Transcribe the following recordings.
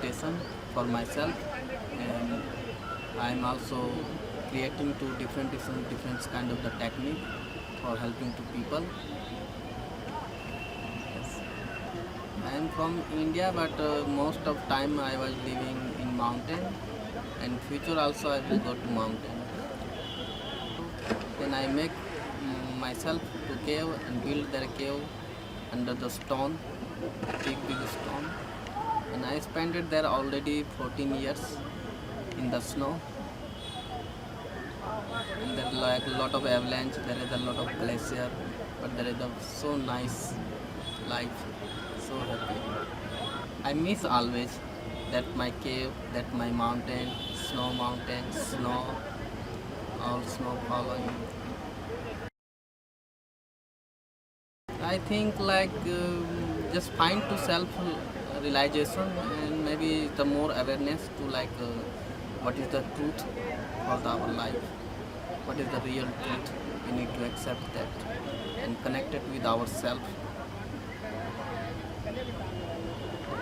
meditation for myself, and I'm also creating two different kind of the technique for helping to people. Yes. I'm from India, but most of time I was living in mountain, and future also I will go to mountain. Then I make myself to cave and build their cave under the stone, big stone. And I spent it there already 14 years in the snow. And there is like a lot of avalanche, there is a lot of glacier, but there is a so nice life, so happy. I miss always that my cave, that my mountain, snow, all snow following. I think like just find to self realization and maybe the more awareness to like what is the truth for our life, what is the real truth. We need to accept that and connect it with ourselves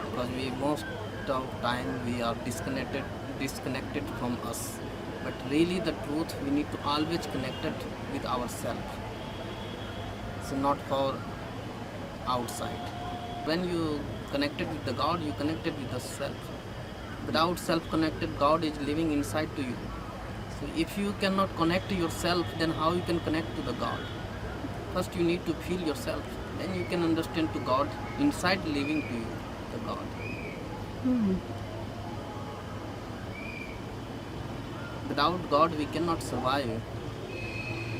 because we most of time we are disconnected from us. But really the truth we need to always connect it with ourselves. So not for outside. When you connected with the God, you connected with the self. Without self-connected, God is living inside to you. So if you cannot connect to yourself, then how you can connect to the God? First you need to feel yourself. Then you can understand to God inside living to you, the God. Without God, we cannot survive.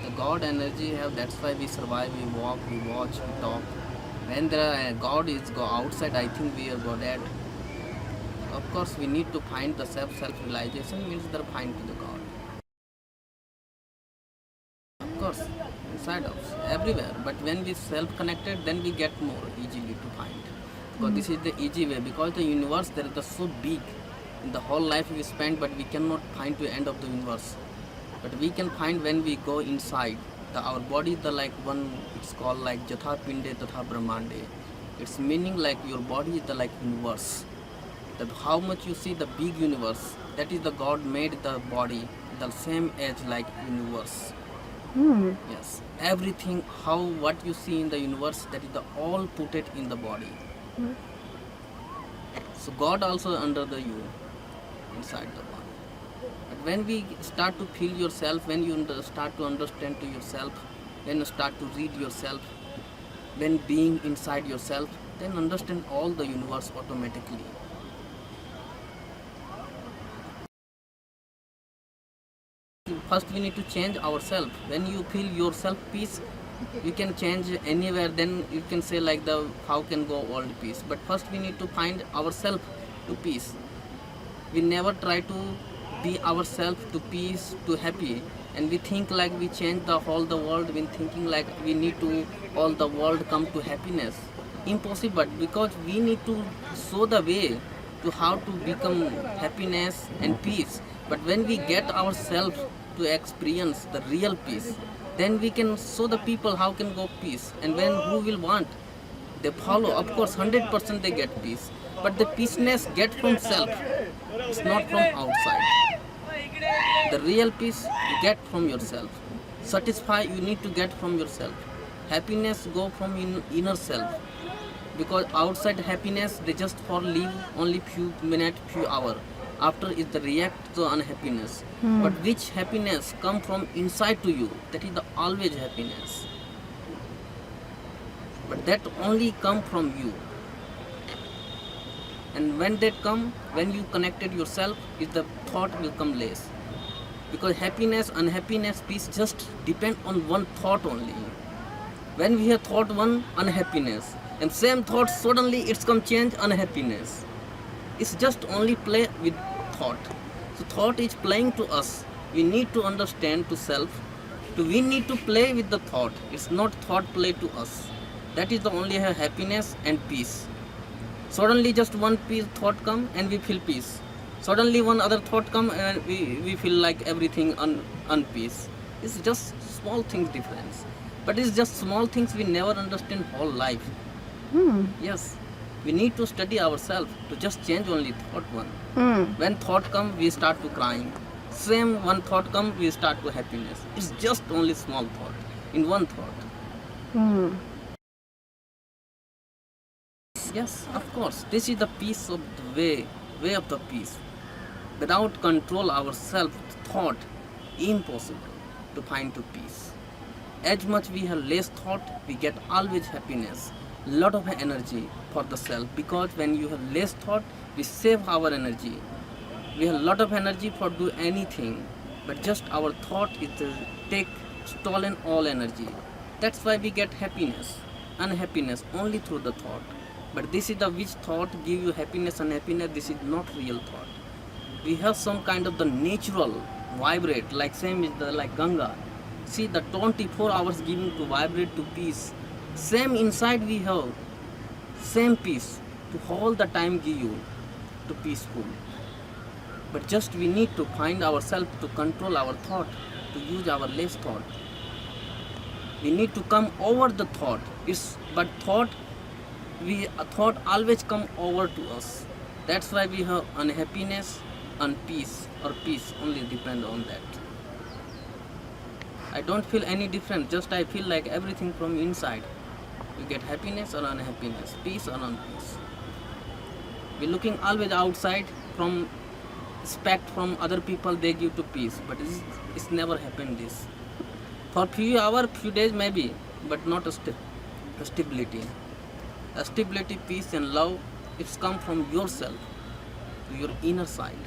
The God energy have. That's why we survive. We walk, we watch, we talk. When the God is go outside, I think we are go dead. Of course, we need to find the self-realization means the find to the God. Of course, inside us, everywhere. But when we self-connected, then we get more easily to find. Because this is the easy way. Because the universe there is so big. In the whole life we spend, but we cannot find to the end of the universe. But we can find when we go inside. Our body is the like one. It's called like Jatha Pinde Tatha Brahmande. It's meaning like your body is the like universe. That how much you see the big universe. That is the God made the body the same as like universe. Yes, everything how what you see in the universe that is the all put it in the body. So God also under the you inside the body. But when we start to feel yourself, when you start to understand to yourself, when you start to read yourself, when being inside yourself, then understand all the universe automatically. First we need to change ourselves. When you feel yourself peace, you can change anywhere. Then you can say like the how can go world peace. But first we need to find ourselves to peace. We never try to be ourselves to peace, to happy, and we think like we change the whole the world. We thinking like we need to all the world come to happiness. Impossible, because we need to show the way to how to become happiness and peace. But when we get ourselves to experience the real peace, then we can show the people how can go peace. And when who will want, they follow. Of course, 100% they get peace. But the peaceness get from self. It's not from outside. The real peace you get from yourself. Satisfy you need to get from yourself. Happiness go from inner self. Because outside happiness they just for live only few minutes, few hours. After is the react to unhappiness. But which happiness come from inside to you? That is the always happiness. But that only come from you. And when that come, when you connected yourself, is the thought will come less. Because happiness, unhappiness, peace just depend on one thought only. When we have thought one unhappiness, and same thought suddenly it's come change unhappiness. It's just only play with thought. So thought is playing to us. We need to understand to self. We need to play with the thought. It's not thought play to us. That is the only happiness and peace. Suddenly just one peace thought come and we feel peace. Suddenly one other thought come and we feel like everything unpeace. It's just small things difference. But it's just small things we never understand whole life. Yes. We need to study ourselves to just change only thought one. Mm. When thought come, we start to crying. Same one thought come, we start to happiness. It's just only small thought. In one thought. Mm. Yes, of course. This is the peace of the way of the peace. Without control ourselves, thought, impossible to find to peace. As much we have less thought, we get always happiness, lot of energy for the self. Because when you have less thought, we save our energy. We have lot of energy for do anything, but just our thought is take stolen all energy. That's why we get happiness, unhappiness only through the thought. But this is the which thought give you happiness and happiness. This is not real thought. We have some kind of the natural vibrate, like same is the like Ganga. See the 24 hours giving to vibrate to peace. Same inside we have, same peace to all the time give you to peaceful. But just we need to find ourselves to control our thought, to use our less thought. We need to come over the thought. Thought always come over to us. That's why we have unhappiness and peace, or peace only depend on that. I don't feel any different, just I feel like everything from inside. You get happiness or unhappiness, peace or unpeace. We're looking always outside from expect from other people they give to peace, but it's never happened this. For few hours, few days maybe, but not a stability. A stability, peace and love, it's come from yourself, to your inner side.